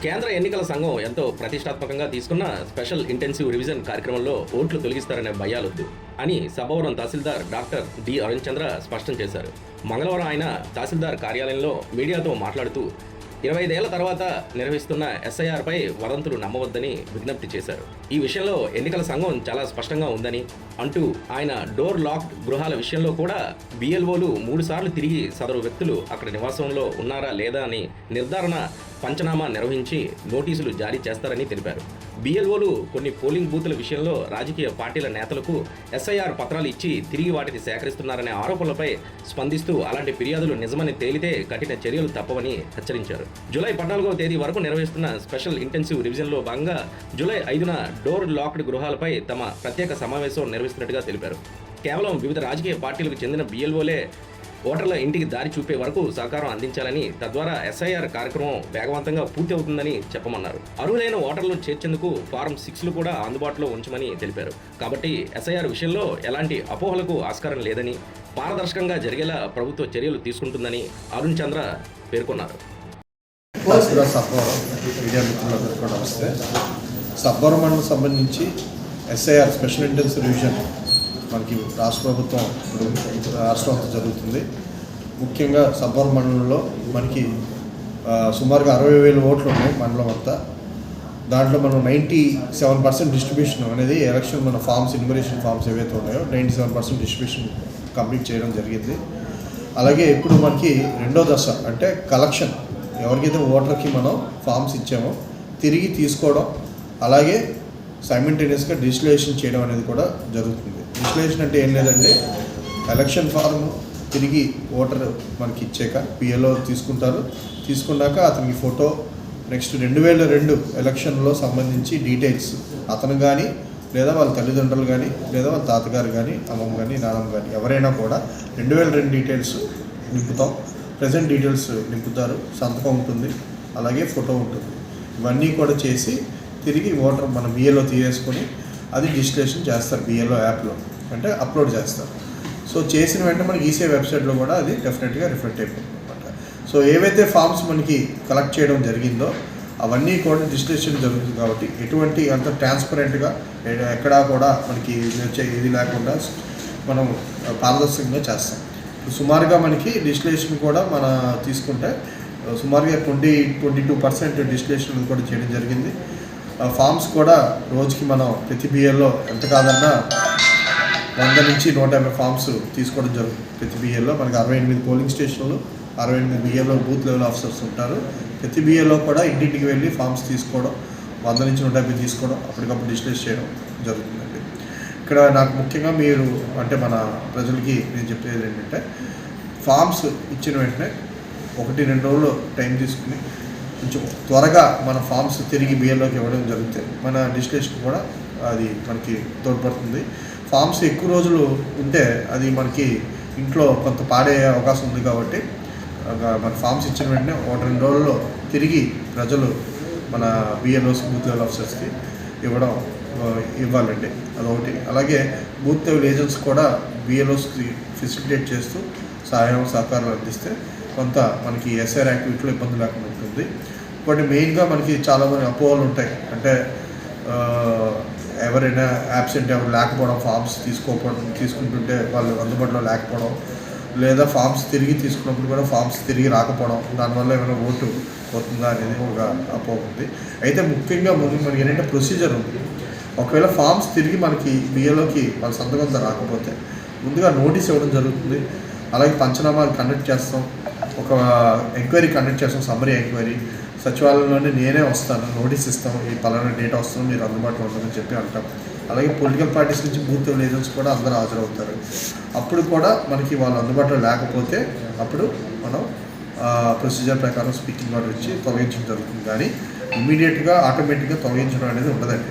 కేంద్ర ఎన్నికల సంఘం ఎంతో ప్రతిష్టాత్మకంగా తీసుకున్న స్పెషల్ ఇంటెన్సివ్ రివిజన్ కార్యక్రమంలో ఓట్లు తొలగిస్తారనే భయాలొద్దు అని సభవరం తహసీల్దార్ డాక్టర్ డి అరుణ్ చంద్ర స్పష్టం చేశారు. మంగళవారం ఆయన తహసీల్దార్ కార్యాలయంలో మీడియాతో మాట్లాడుతూ 25 ఏళ్ల తర్వాత నిర్వహిస్తున్న ఎస్ఐఆర్పై వదంతులు నమ్మవద్దని విజ్ఞప్తి చేశారు. ఈ విషయంలో ఎన్నికల సంఘం చాలా స్పష్టంగా ఉందని అంటూ ఆయన డోర్ లాక్డ్ గృహాల విషయంలో కూడా బిఎల్ఓలు 3 సార్లు తిరిగి సదరు వ్యక్తులు అక్కడ నివాసంలో ఉన్నారా లేదా అని నిర్ధారణ పంచనామా నిర్వహించి నోటీసులు జారీ చేస్తారని తెలిపారు. బిఎల్ఓలు కొన్ని పోలింగ్ బూతుల విషయంలో రాజకీయ పార్టీల నేతలకు ఎస్ఐఆర్ పత్రాలు ఇచ్చి తిరిగి వాటిని సేకరిస్తున్నారనే ఆరోపణలపై స్పందిస్తూ అలాంటి ఫిర్యాదులు నిజమని తేలితే కఠిన చర్యలు తప్పవని హెచ్చరించారు. జూలై 14వ తేదీ వరకు నిర్వహిస్తున్న స్పెషల్ ఇంటెన్సివ్ రివిజన్లో భాగంగా జూలై 5న డోర్ లాక్డ్ గృహాలపై తమ ప్రత్యేక సమావేశం నిర్వహిస్తున్నట్టుగా తెలిపారు. కేవలం వివిధ రాజకీయ పార్టీలకు చెందిన బిఎల్ఓలే ఓటర్ల ఇంటికి దారి చూపే వరకు సహకారం అందించాలని, తద్వారా ఎస్ఐఆర్ కార్యక్రమం వేగవంతంగా పూర్తి అవుతుందని చెప్పమన్నారు. అర్హులైన ఓటర్లను చేర్చేందుకు ఫారం 6లు కూడా అందుబాటులో ఉంచమని తెలిపారు. కాబట్టి ఎస్ఐఆర్ విషయంలో ఎలాంటి అపోహలకు ఆస్కారం లేదని, పారదర్శకంగా జరిగేలా ప్రభుత్వ చర్యలు తీసుకుంటుందని అరుణ్ చంద్ర పేర్కొన్నారు. సబ్బవరం మండలం సంబంధించి ఎస్ఐఆర్ స్పెషల్ ఇంటెన్సివ్ రివిజన్ మనకి రాష్ట్ర ప్రభుత్వం ఇప్పుడు రాష్ట్రంలో జరుగుతుంది. ముఖ్యంగా సబ్బవరం మండలంలో మనకి సుమారుగా 60,000 ఓట్లు ఉన్నాయి మండలం అంతా. దాంట్లో మనం 97% డిస్ట్రిబ్యూషన్ అనేది ఎలక్షన్ మన ఫామ్స్ ఇన్యూమరేషన్ ఫామ్స్ ఏవైతే ఉన్నాయో 97% డిస్ట్రిబ్యూషన్ కంప్లీట్ చేయడం జరిగింది. అలాగే ఇప్పుడు మనకి రెండో దశ అంటే కలెక్షన్, ఎవరికైతే ఓటర్కి మనం ఫామ్స్ ఇచ్చామో తిరిగి తీసుకోవడం, అలాగే సైమల్టేనియస్గా డిజిటలైజేషన్ చేయడం అనేది కూడా జరుగుతుంది. డిజిటలైజేషన్ అంటే ఏం లేదంటే ఎలక్షన్ ఫార్మ్ తిరిగి ఓటర్ మనకి ఇచ్చాక పిఎల్ఓ తీసుకుంటారు. తీసుకున్నాక అతనికి ఫోటో, నెక్స్ట్ 2002 ఎలక్షన్లో సంబంధించి డీటెయిల్స్ అతను కానీ లేదా వాళ్ళ తల్లిదండ్రులు కానీ లేదా వాళ్ళ తాతగారు కానీ అమ్మమ్మ కానీ నాన్నమ్మ కానీ ఎవరైనా కూడా 2002 డీటెయిల్స్ నింపుతాం. ప్రజెంట్ డీటెయిల్స్ నింపుతారు, సంతకం ఉంటుంది, అలాగే ఫోటో ఉంటుంది. ఇవన్నీ కూడా చేసి తిరిగి ఓటర్ మన బిఏలో తీసేసుకొని అది డిజిటలైజేషన్ చేస్తారు. బిఏలో యాప్లో అంటే అప్లోడ్ చేస్తారు. సో చేసిన వెంటనే మనకి ఈసీఐ వెబ్సైట్లో కూడా అది డెఫినెట్గా రిఫ్లెక్ట్ అయిపోతుంది అనమాట. సో ఏవైతే ఫామ్స్ మనకి కలెక్ట్ చేయడం జరిగిందో అవన్నీ కూడా డిజిటలైజేషన్ జరుగుతుంది. కాబట్టి ఎటువంటి అంత ట్రాన్స్పరెంట్గా ఎక్కడా కూడా మనకి ఇది లేకుండా మనం పారదర్శకంగా చేస్తాం. సుమారుగా మనకి డిజిటలైజేషన్ కూడా మన తీసుకుంటే సుమారుగా 22% డిజిటలైజేషన్ కూడా చేయడం జరిగింది. ఫామ్స్ కూడా రోజుకి మనం ప్రతి బిఏలో ఎంత కాదన్నా 100 నుంచి 150 ఫామ్స్ తీసుకోవడం జరుగుతుంది. ప్రతి బిఏలో మనకి 68 పోలింగ్ స్టేషన్లు, 68 బిఏలో బూత్ లెవెల్ ఆఫీసర్స్ ఉంటారు. ప్రతి బిఏలో కూడా ఇంటింటికి వెళ్ళి ఫామ్స్ తీసుకోవడం, 100 నుంచి 150 తీసుకోవడం, అప్పటికప్పుడు డిజిటలైజ్ చేయడం జరుగుతుందండి. ఇక్కడ నాకు ముఖ్యంగా మీరు అంటే మన ప్రజలకి నేను చెప్పేది ఏంటంటే ఫామ్స్ ఇచ్చిన వెంటనే 1-2 రోజులు టైం తీసుకుని కొంచెం త్వరగా మన ఫామ్స్ తిరిగి బిఏలోకి ఇవ్వడం జరుగుతుంది. మన డిజిటలైజేషన్ కూడా అది మనకి తోడ్పడుతుంది. ఫామ్స్ ఎక్కువ రోజులు ఉంటే అది మనకి ఇంట్లో కొంత పాడే అవకాశం ఉంది. కాబట్టి మన ఫామ్స్ ఇచ్చిన వెంటనే 1-2 రోజుల్లో తిరిగి ప్రజలు మన బిఎల్ఓస్ బూత్ లెవెల్ ఆఫీసర్స్కి ఇవ్వాలండి. అదొకటి. అలాగే బూత్ లెవెల్ ఏజెంట్స్ కూడా బిఎల్ఓస్కి ఫెసిలిటేట్ చేస్తూ సహాయం సహకారాలు అందిస్తే కొంత మనకి ఎస్ఐఆర్ యాక్టివిటీలో ఇబ్బంది లేకుండా ఉంటుంది. బట్ మెయిన్గా మనకి చాలామంది అపోహలు ఉంటాయి. అంటే ఎవరైనా యాబ్సెంట్ ఎవరు లేకపోవడం, ఫామ్స్ తీసుకుంటుంటే వాళ్ళు అందుబాటులో లేకపోవడం, లేదా ఫామ్స్ తిరిగి తీసుకున్నప్పుడు కూడా ఫామ్స్ తిరిగి రాకపోవడం, దానివల్ల ఏమైనా ఓటు పోతుందా అనేది ఒక అపోహ ఉంది. అయితే ముఖ్యంగా మనకి ఏంటంటే ప్రొసీజర్ ఉంది. ఒకవేళ ఫామ్స్ తిరిగి మనకి బిఏలోకి వాళ్ళ సంతకంతో రాకపోతే ముందుగా నోటీస్ ఇవ్వడం జరుగుతుంది. అలాగే పంచనామాలు కండక్ట్ చేస్తాం, ఒక ఎంక్వైరీ కండక్ట్ చేస్తాం, సమ్మరీ ఎంక్వైరీ. సచివాలయంలోనే నేనే వస్తాను, నోటీస్ ఇస్తాం, ఈ పలానా డేటా వస్తాను, మీరు అందుబాటులో ఉంటుందని చెప్పి అంటాం. అలాగే పొలిటికల్ పార్టీస్ నుంచి బూత్ లెవెల్ ఏజెంట్స్ కూడా అందరూ హాజరవుతారు. అప్పుడు కూడా మనకి వాళ్ళు అందుబాటులో లేకపోతే అప్పుడు మనం ప్రొసీజర్ ప్రకారం స్పీకింగ్ ఆర్డర్ ఇచ్చి తొలగించడం జరుగుతుంది. కానీ ఇమీడియట్గా ఆటోమేటిక్గా తొలగించడం అనేది ఉండదండి.